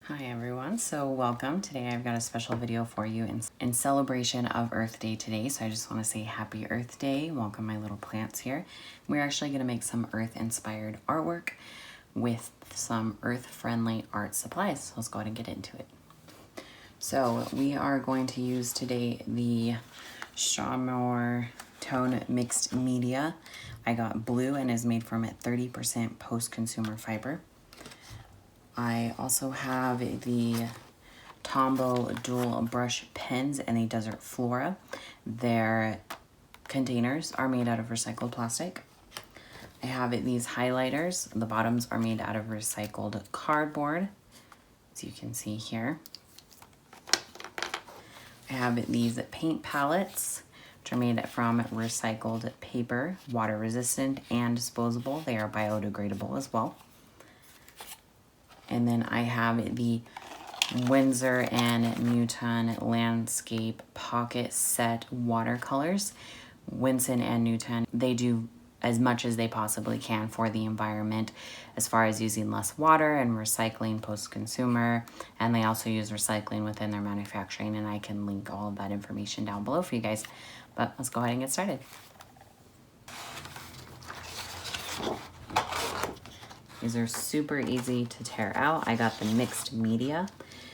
Hi everyone, so welcome. Today I've got a special video for you in celebration of Earth Day today. So I just want to say happy Earth Day. Welcome my little plants here. We're actually going to make some earth inspired artwork with some earth friendly art supplies. So let's go ahead and get into it. So we are going to use today the Chamois Tone Mixed Media. I got blue and is made from 30% post-consumer fiber. I also have the Tombow dual brush pens and the Desert Flora. Their containers are made out of recycled plastic. I have these highlighters. The bottoms are made out of recycled cardboard, as you can see here. I have these paint palettes, which are made from recycled paper, water resistant and disposable. They are biodegradable as well. And then I have the Winsor and Newton Landscape Pocket Set watercolors. Winsor and Newton, they do as much as they possibly can for the environment as far as using less water and recycling post-consumer. And they also use recycling within their manufacturing, and I can link all of that information down below for you guys. But let's go ahead and get started. These are super easy to tear out. I got the mixed media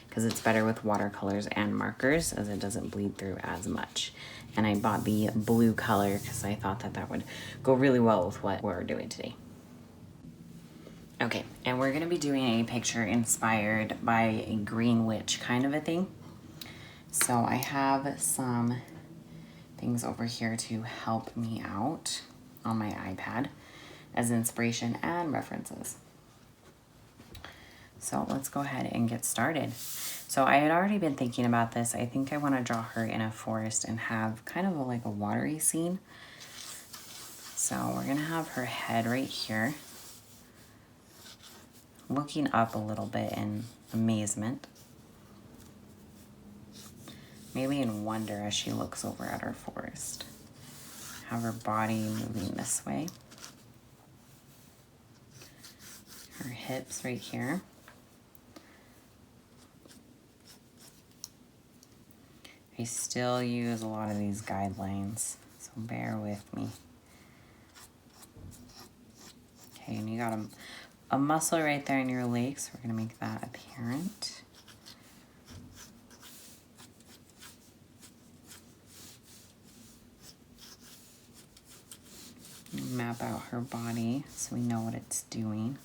because it's better with watercolors and markers as it doesn't bleed through as much. And I bought the blue color because I thought that that would go really well with what we're doing today. Okay, and we're gonna be doing a picture inspired by a green witch kind of a thing. So I have some things over here to help me out on my iPad as inspiration and references. So let's go ahead and get started. So I had already been thinking about this. I think I want to draw her in a forest and have kind of like a watery scene. So we're gonna have her head right here, looking up a little bit in amazement, maybe in wonder as she looks over at her forest. Have her body moving this way. Her hips right here. I still use a lot of these guidelines, so bear with me. Okay, and you got a muscle right there in your leg, so we're gonna make that apparent. Map out her body so we know what it's doing.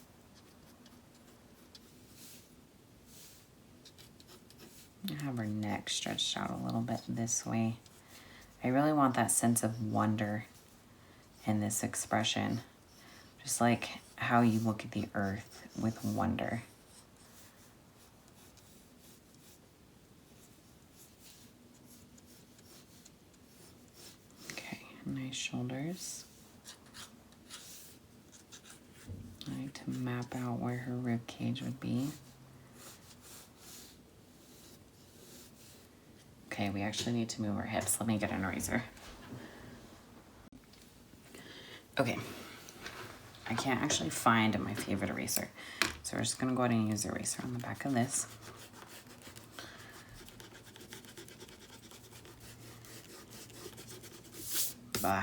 Have her neck stretched out a little bit this way. I really want that sense of wonder in this expression. Just like how you look at the earth with wonder. Okay, nice shoulders. I like to map out where her rib cage would be. Okay, we actually need to move our hips. Let me get an eraser. Okay, I can't actually find my favorite eraser. So we're just gonna go ahead and use the eraser on the back of this. Bah.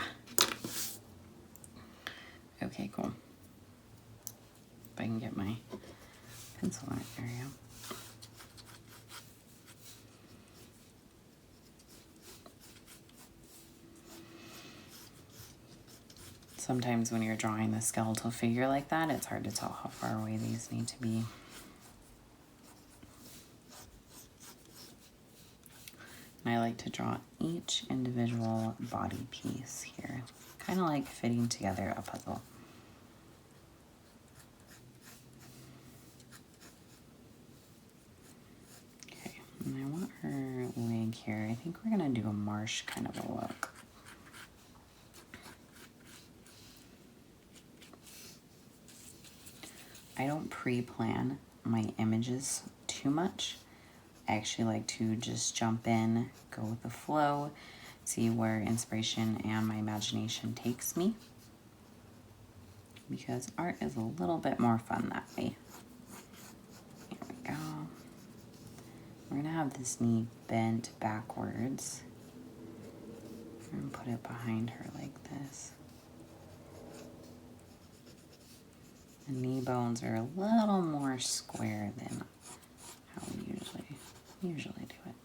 Okay, cool. If I can get my pencil in that area. Sometimes when you're drawing the skeletal figure like that, it's hard to tell how far away these need to be. And I like to draw each individual body piece here, kind of like fitting together a puzzle. Okay, and I want her leg here. I think we're gonna do a marsh kind of a look. I don't pre-plan my images too much. I actually like to just jump in, go with the flow, see where inspiration and my imagination takes me. Because art is a little bit more fun that way. Here we go. we're gonna have this knee bent backwards and put it behind her like this. The knee bones are a little more square than how we usually do it.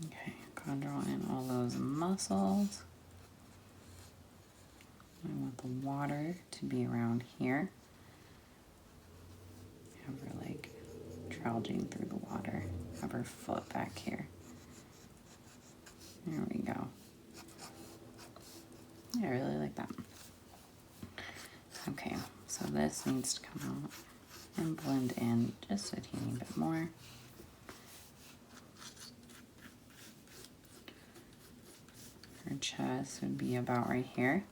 Okay, gonna draw in all those muscles. I want the water to be around here. Have her like trudging through the water. Have her foot back here. There we go. Yeah, I really like that. Okay, so this needs to come out and blend in just a teeny bit more. Her chest would be about right here.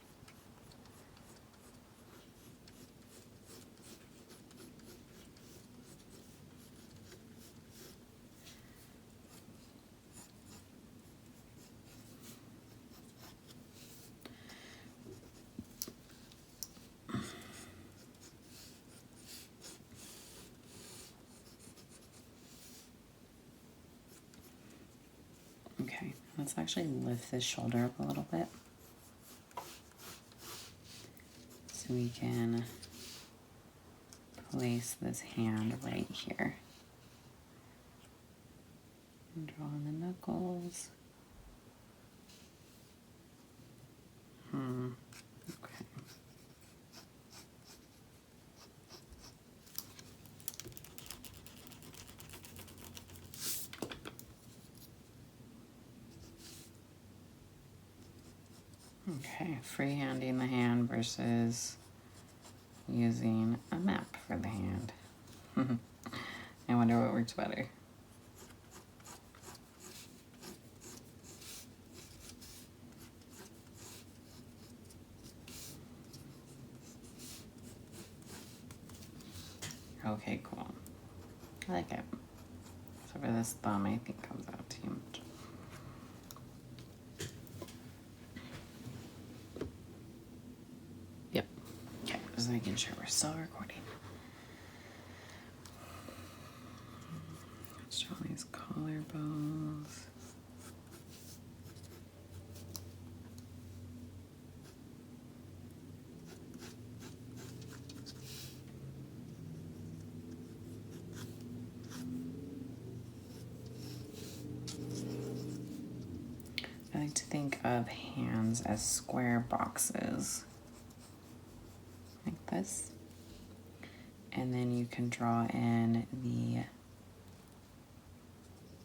Okay, let's actually lift this shoulder up a little bit so we can place this hand right here. And draw on the knuckles. Okay. Okay, freehanding the hand versus using a map for the hand. I wonder what works better. Okay, cool. I like it. So for this thumb, I think comes out too much. Yep. Okay, just making sure we're still recording. Let's draw these collarbones. I like to think of hands as square boxes, like this. And then you can draw in the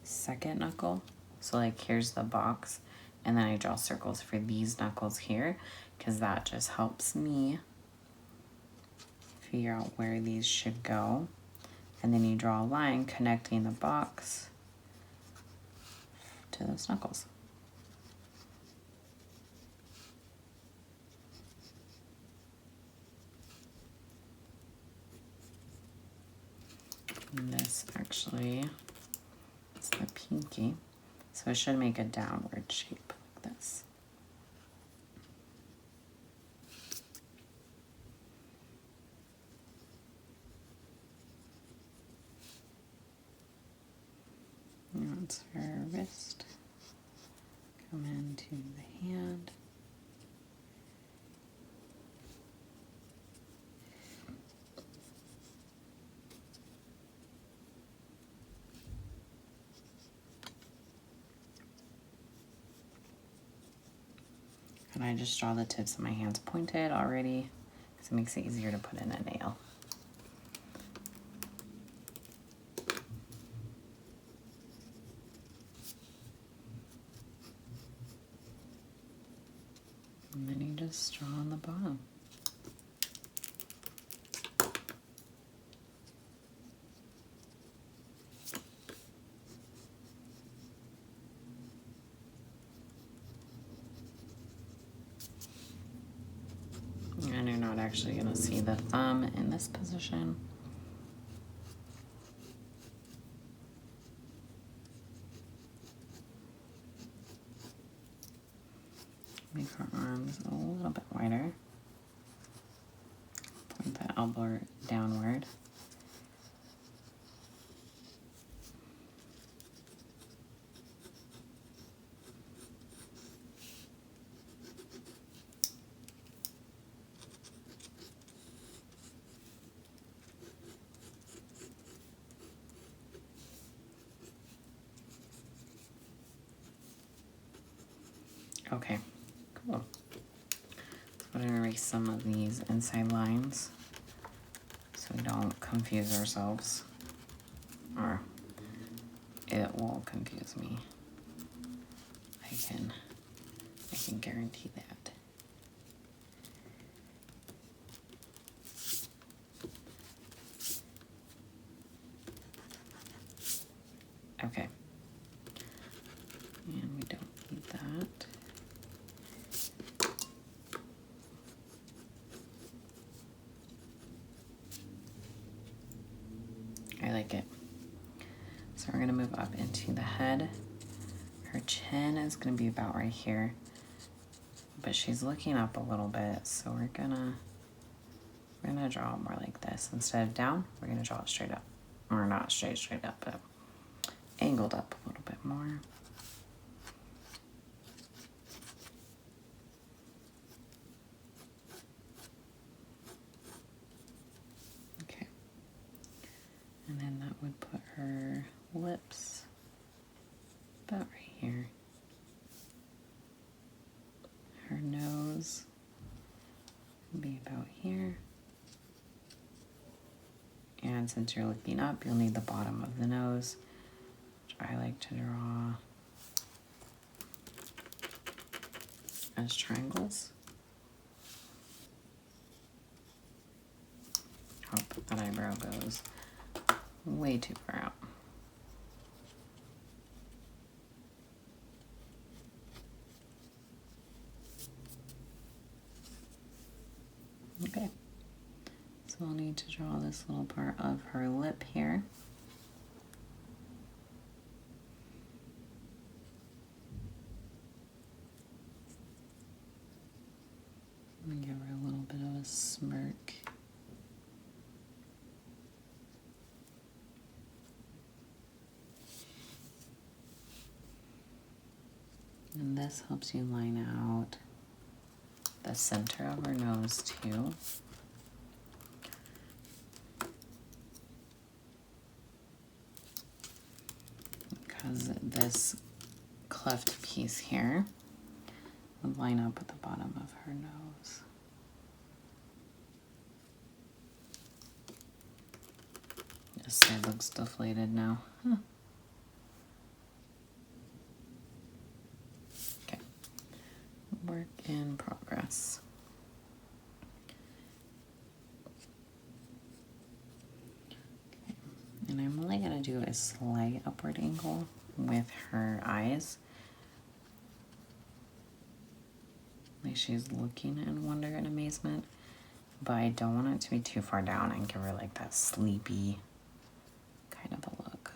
second knuckle. So like here's the box, and then I draw circles for these knuckles here, because that just helps me figure out where these should go. And then you draw a line connecting the box to those knuckles. And this actually is the pinky, so it should make a downward shape like this. And that's her wrist. Come into the hand. And I just draw the tips of my hands pointed already, because it makes it easier to put in a nail. And then you just draw on the bottom. And you're not actually going to see the thumb in this position. Make her arms a little bit wider. Point the elbow downward. Okay, cool. So I'm going to erase some of these inside lines so we don't confuse ourselves, or it will confuse me. I can guarantee that. Okay. And we don't need that. I like it. So we're gonna move up into the head. Her chin is gonna be about right here, but she's looking up a little bit, so we're gonna draw it more like this. Instead of down, we're gonna draw it straight up. Or not straight up, but angled up a little bit more. Okay. And then that would put her lips about right here. Her nose would be about here. And since you're looking up, you'll need the bottom of the nose, which I like to draw as triangles. Oh, that eyebrow goes way too far out. Okay, so I'll need to draw this little part of her lip here. And give her a little bit of a smirk. And this helps you line out the center of her nose too. Because this cleft piece here would line up at the bottom of her nose. This side looks deflated now. Huh. Okay, work in progress. Okay. And I'm only gonna do a slight upward angle with her eyes. Like she's looking in wonder and amazement, but I don't want it to be too far down and give her like that sleepy kind of a look.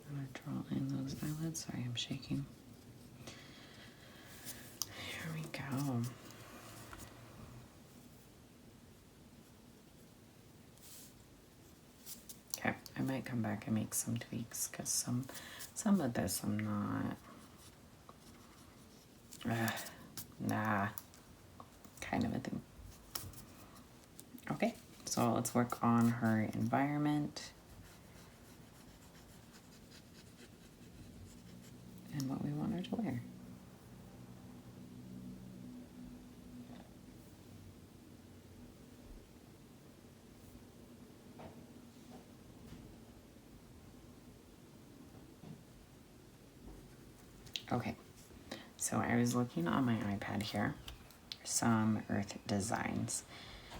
I'm gonna draw in those eyelids. Sorry, I'm shaking. Here we go. Okay, I might come back and make some tweaks because some of this I'm not. Nah, kind of a thing. Okay, so let's work on her environment and what we want her to wear. Okay, so I was looking on my iPad here, some earth designs.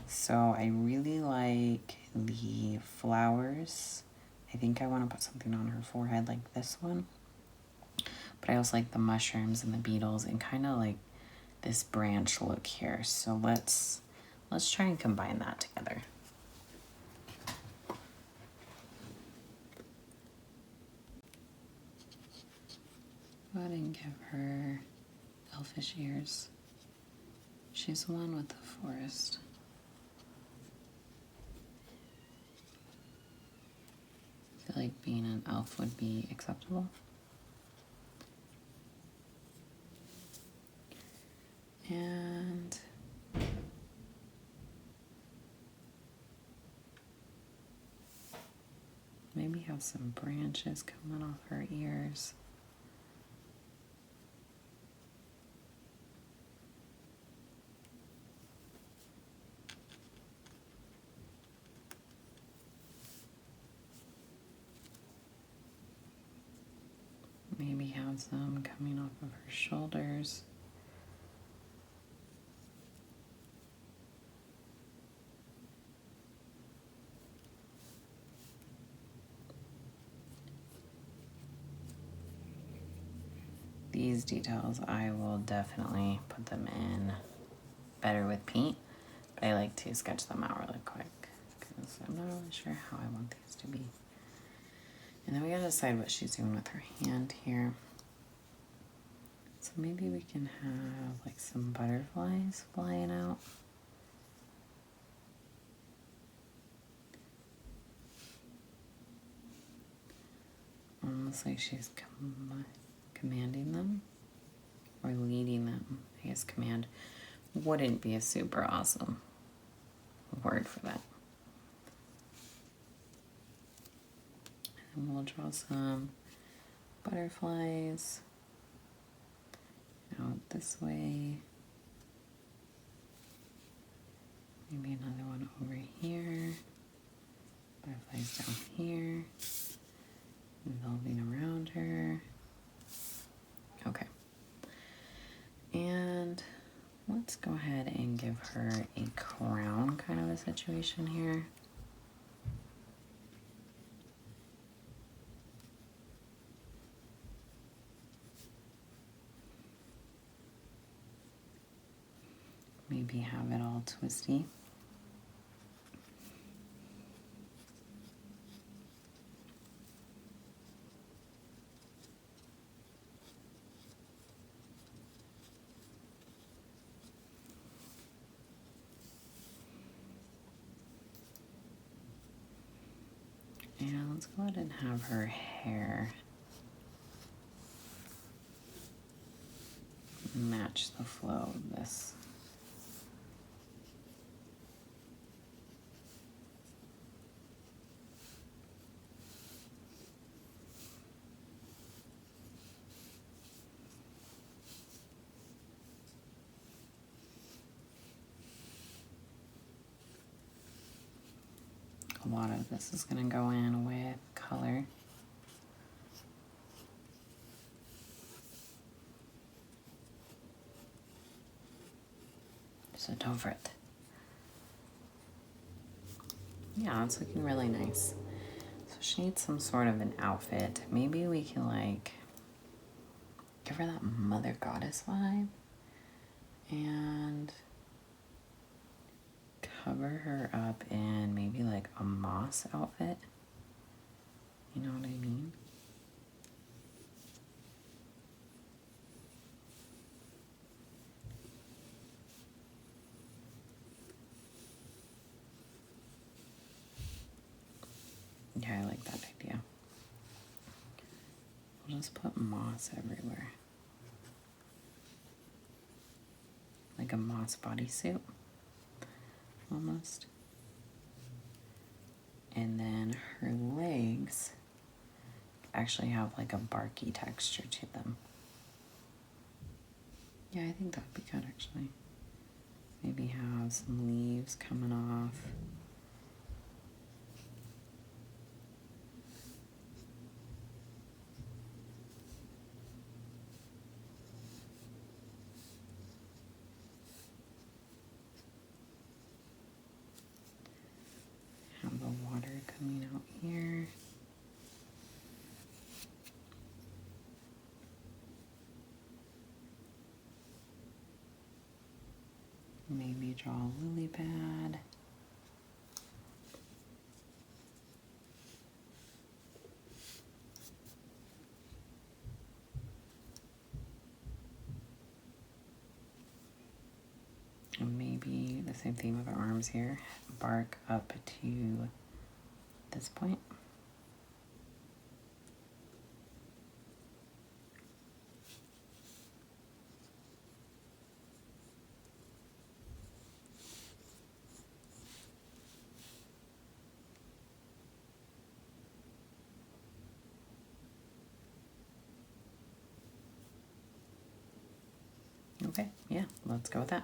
So I really like the flowers. I think I want to put something on her forehead like this one. But I also like the mushrooms and the beetles and kind of like this branch look here. So let's try and combine that together. Go ahead and give her elfish ears. She's the one with the forest. I feel like being an elf would be acceptable. And maybe have some branches coming off her ears. Maybe have some coming off of her shoulders. These details, I will definitely put them in better with paint, but I like to sketch them out really quick because I'm not really sure how I want these to be. And then we gotta decide what she's doing with her hand here. So maybe we can have like some butterflies flying out. Almost like she's commanding them or leading them. I guess command wouldn't be a super awesome word for that. And we'll draw some butterflies out this way. Maybe another one over here. Butterflies down here. Revolving around her. Okay. And let's go ahead and give her a crown kind of a situation here. Maybe have it all twisty. And let's go ahead and have her hair match the flow of this. A lot of this is going to go in with color. So don't fret. Yeah, it's looking really nice. So she needs some sort of an outfit. Maybe we can like give her that mother goddess vibe and cover her up in maybe like a moss outfit. You know what I mean? Yeah, I like that idea. We'll just put moss everywhere. Like a moss bodysuit, almost. And then her legs actually have like a barky texture to them. Yeah, I think that'd be good actually. Maybe have some leaves coming off. Have the water coming out here. Maybe draw a lily pad. And maybe the same thing with her arms here. Bark up to this point. Okay, yeah, let's go with that.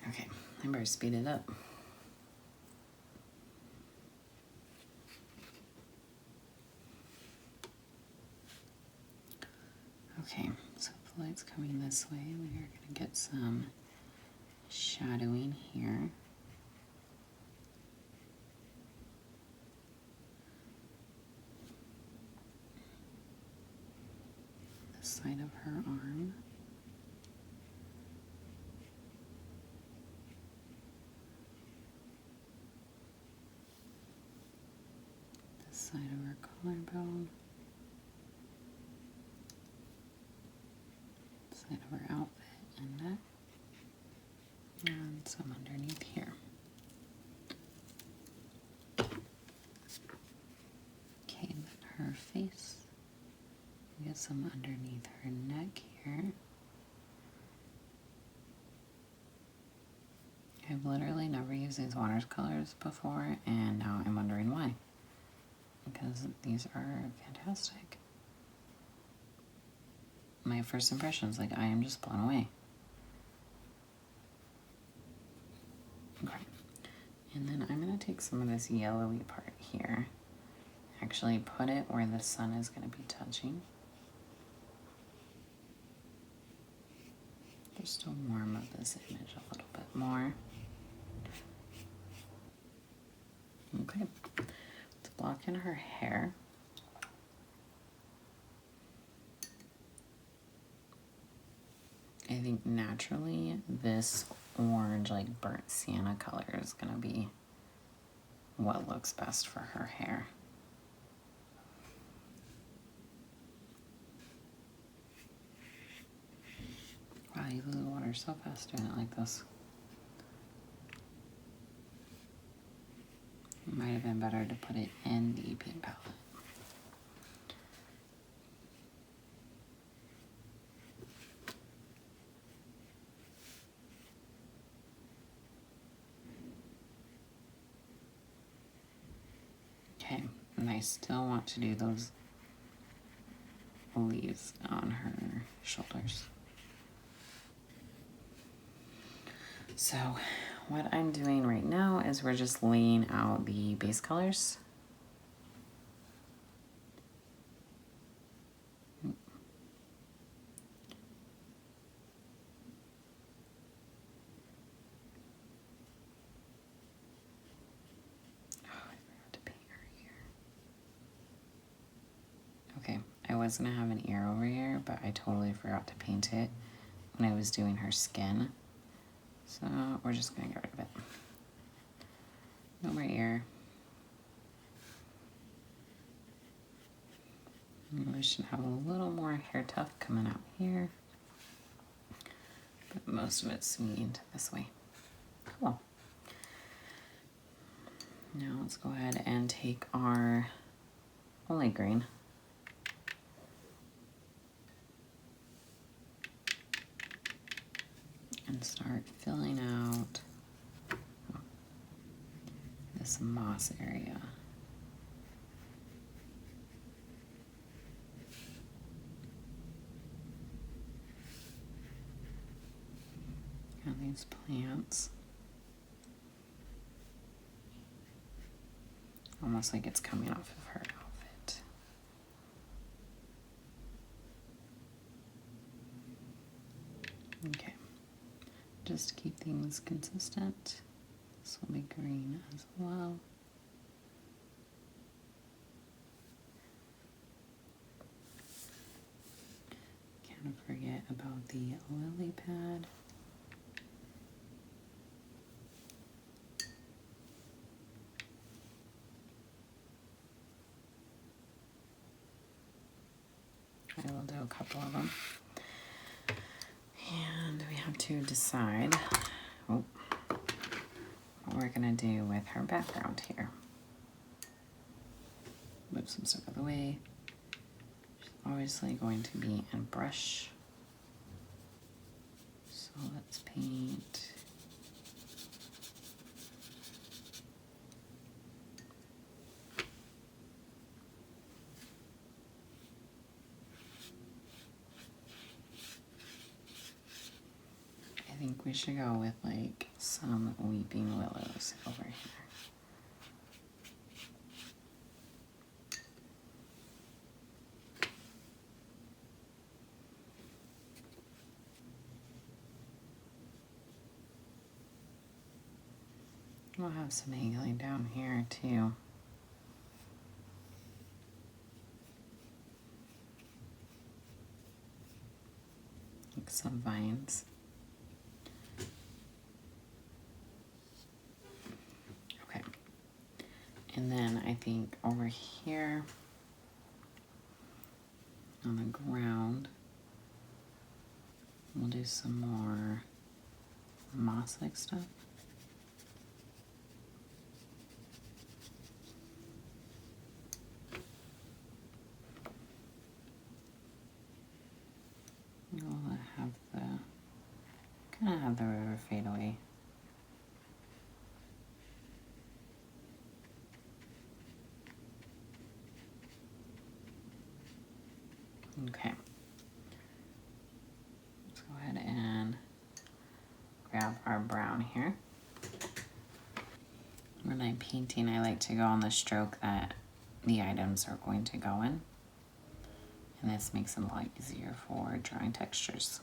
Okay, I better speed it up. Going this way, we are going to get some shadowing here. The side of her arm. The side of her collarbone. Side of her outfit and neck. And some underneath here. Okay, then her face. Get some underneath her neck here. I've literally never used these watercolors before, and now I'm wondering why. Because these are fantastic. My first impressions, like, I am just blown away. Okay. And then I'm going to take some of this yellowy part here. Actually put it where the sun is going to be touching. Just to warm up this image a little bit more. Okay. Let's block in her hair. I think naturally this orange, like burnt sienna color is going to be what looks best for her hair. Wow, you lose water so fast doing it like this. It might have been better to put it in the paint palette. Okay, and I still want to do those leaves on her shoulders. So what I'm doing right now is we're just laying out the base colors. Okay, I was gonna have an ear over here, but I totally forgot to paint it when I was doing her skin. So we're just gonna get rid of it. No more ear. And we should have a little more hair tuft coming out here. But most of it's swinging this way. Cool. Now let's go ahead and take our light green. And start filling out this moss area. Got these plants. Almost like it's coming off of her outfit. Okay. Just keep things consistent. This will be green as well. Can't forget about the lily pad. I will do a couple of them. And we have to decide what we're gonna do with her background here. Move some stuff out of the way. She's obviously going to be in brush. So let's paint. I think we should go with like some weeping willows over here. We'll have some angling down here too. Like some vines. Okay. And then I think over here on the ground, we'll do some more moss-like stuff. We'll have the, kind of have the river fade away. Okay. Let's go ahead and grab our brown here. When I'm painting, I like to go on the stroke that the items are going to go in. And this makes it a lot easier for drawing textures.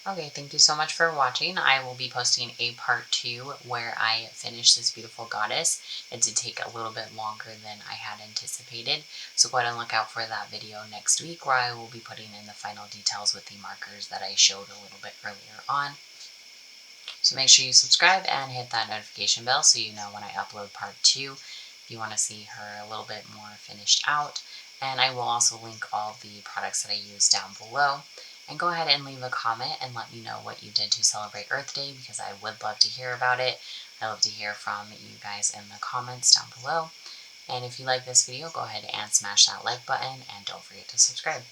Okay, thank you so much for watching. I will be posting a part 2 where I finish this beautiful goddess. It did take a little bit longer than I had anticipated, so go ahead and look out for that video next week where I will be putting in the final details with the markers that I showed a little bit earlier on. So make sure you subscribe and hit that notification bell so you know when I upload part 2 if you want to see her a little bit more finished out. And I will also link all the products that I use down below. And go ahead and leave a comment and let me know what you did to celebrate Earth Day because I would love to hear about it. I love to hear from you guys in the comments down below. And if you like this video, go ahead and smash that like button and don't forget to subscribe.